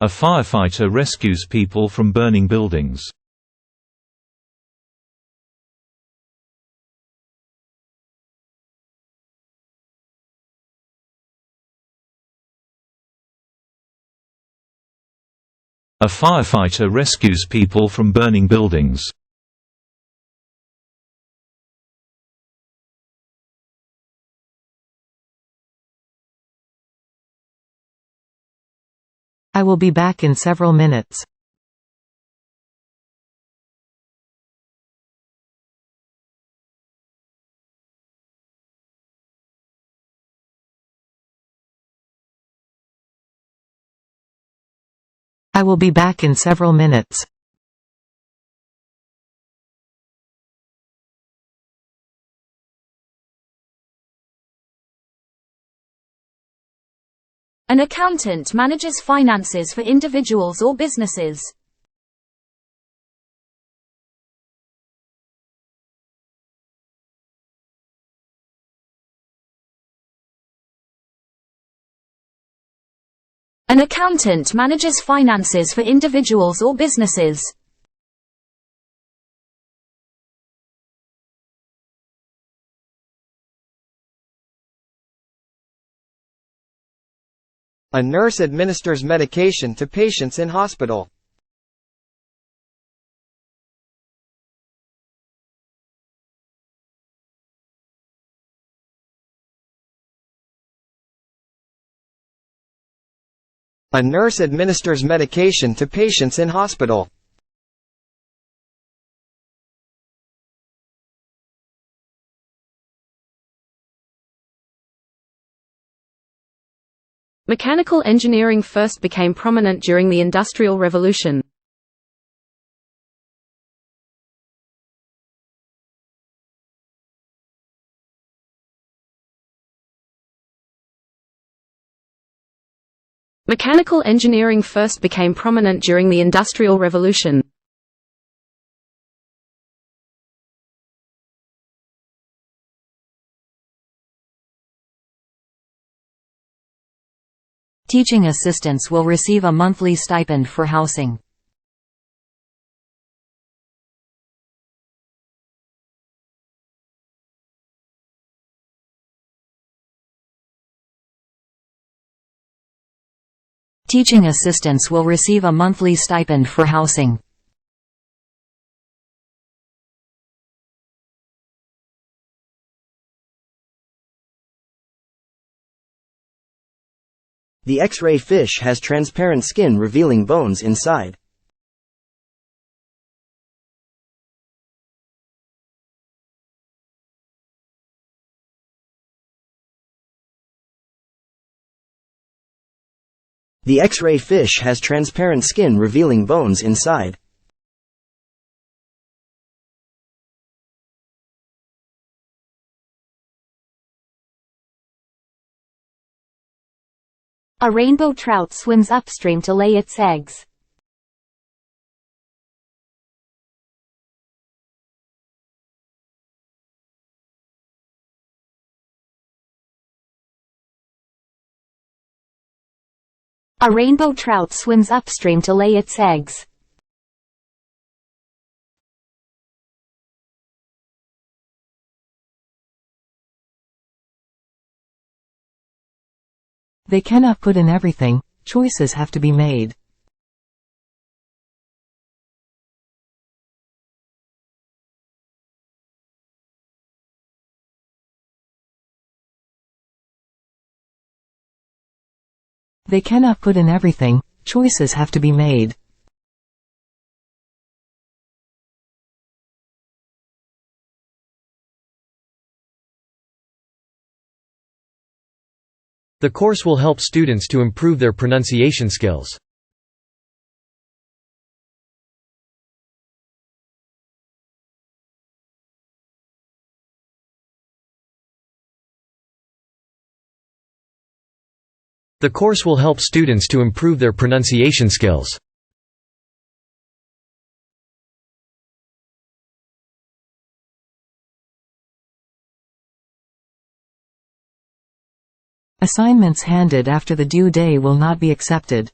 A firefighter rescues people from burning buildings. A firefighter rescues people from burning buildings. I will be back in several minutes. I will be back in several minutes. An accountant manages finances for individuals or businesses. An accountant manages finances for individuals or businesses. A nurse administers medication to patients in hospital. A nurse administers medication to patients in hospital. Mechanical engineering first became prominent during the Industrial Revolution. Mechanical engineering first became prominent during the Industrial Revolution. Teaching assistants will receive a monthly stipend for housing. Teaching assistants will receive a monthly stipend for housing. The X-ray fish has transparent skin revealing bones inside. The X-ray fish has transparent skin revealing bones inside. A rainbow trout swims upstream to lay its eggs. A rainbow trout swims upstream to lay its eggs. They cannot put in everything, choices have to be made. They cannot put in everything, choices have to be made. The course will help students to improve their pronunciation skills. The course will help students to improve their pronunciation skills. Assignments handed after the due day will not be accepted.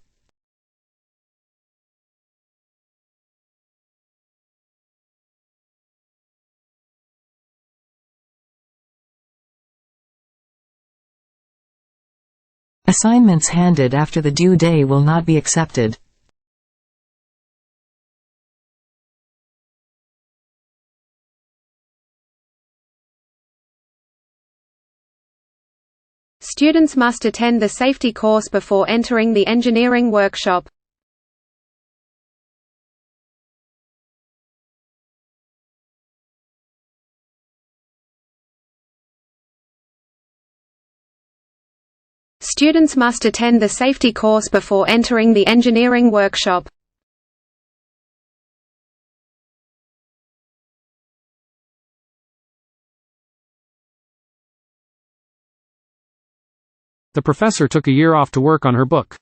Assignments handed after the due day will not be accepted. Students must attend the safety course before entering the engineering workshop. Students must attend the safety course before entering the engineering workshop. The professor took a year off to work on her book.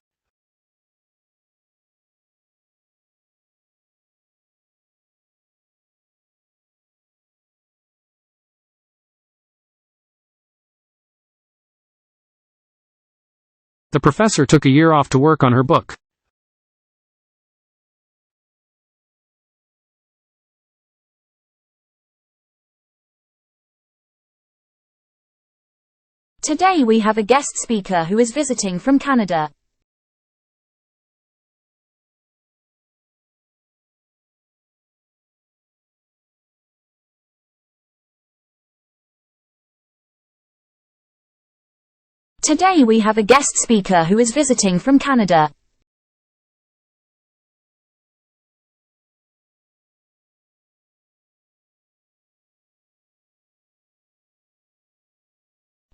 The professor took a year off to work on her book. Today we have a guest speaker who is visiting from Canada. Today we have a guest speaker who is visiting from Canada.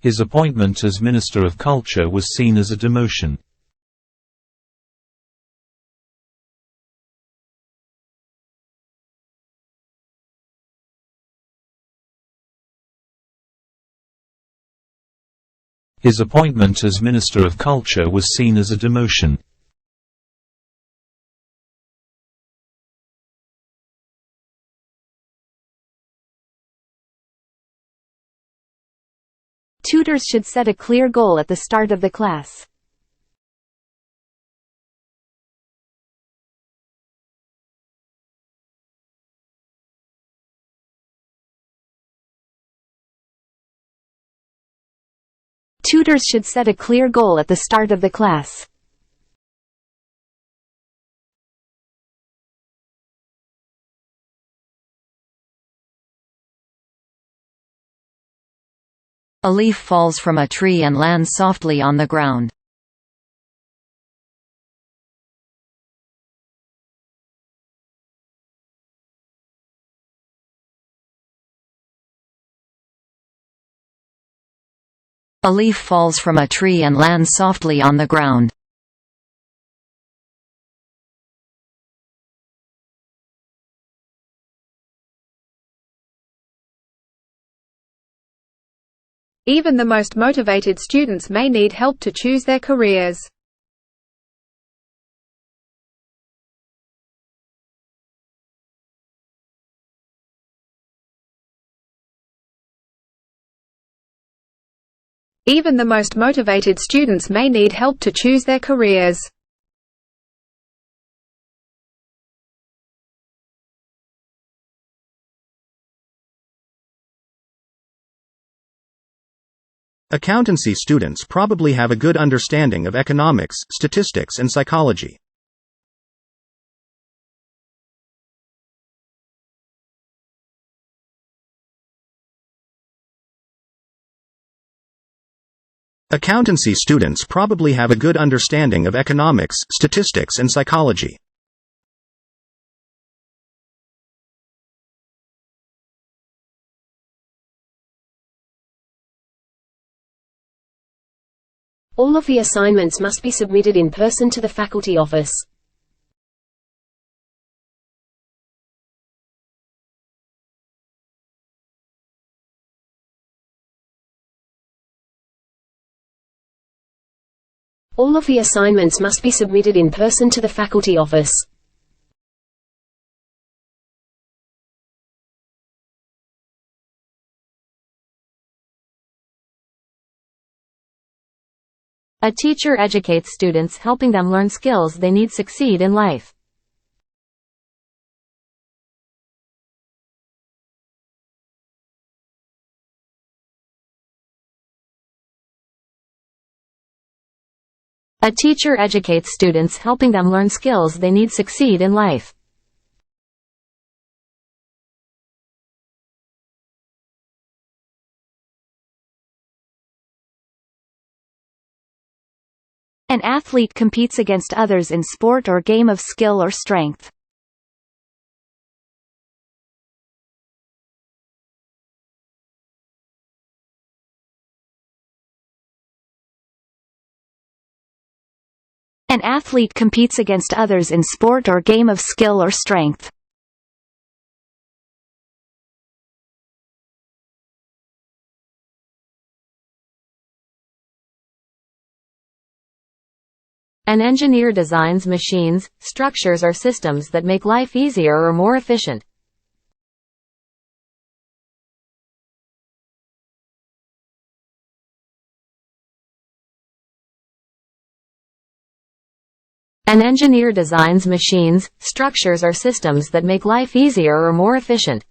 His appointment as Minister of Culture was seen as a demotion. His appointment as Minister of Culture was seen as a demotion. Tutors should set a clear goal at the start of the class. Tutors should set a clear goal at the start of the class. A leaf falls from a tree and lands softly on the ground. A leaf falls from a tree and lands softly on the ground. Even the most motivated students may need help to choose their careers. Even the most motivated students may need help to choose their careers. Accountancy students probably have a good understanding of economics, statistics, and psychology. Accountancy students probably have a good understanding of economics, statistics, and psychology. All of the assignments must be submitted in person to the faculty office. All of the assignments must be submitted in person to the faculty office. A teacher educates students, helping them learn skills they need to succeed in life. A teacher educates students, helping them learn skills they need to succeed in life. An athlete competes against others in sport or game of skill or strength. An athlete competes against others in sport or game of skill or strength. An engineer designs machines, structures or systems that make life easier or more efficient. An engineer designs machines, structures or systems that make life easier or more efficient.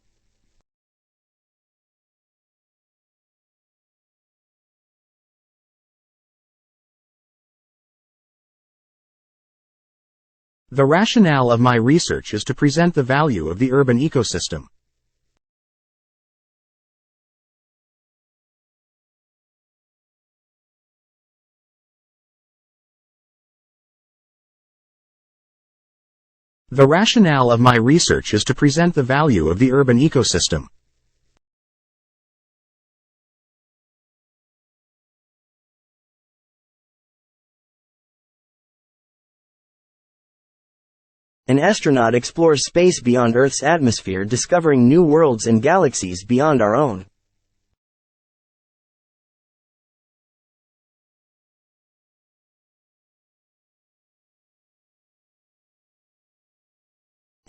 The rationale of my research is to present the value of the urban ecosystem. The rationale of my research is to present the value of the urban ecosystem. An astronaut explores space beyond Earth's atmosphere, discovering new worlds and galaxies beyond our own.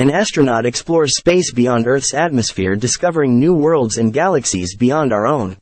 An astronaut explores space beyond Earth's atmosphere, discovering new worlds and galaxies beyond our own.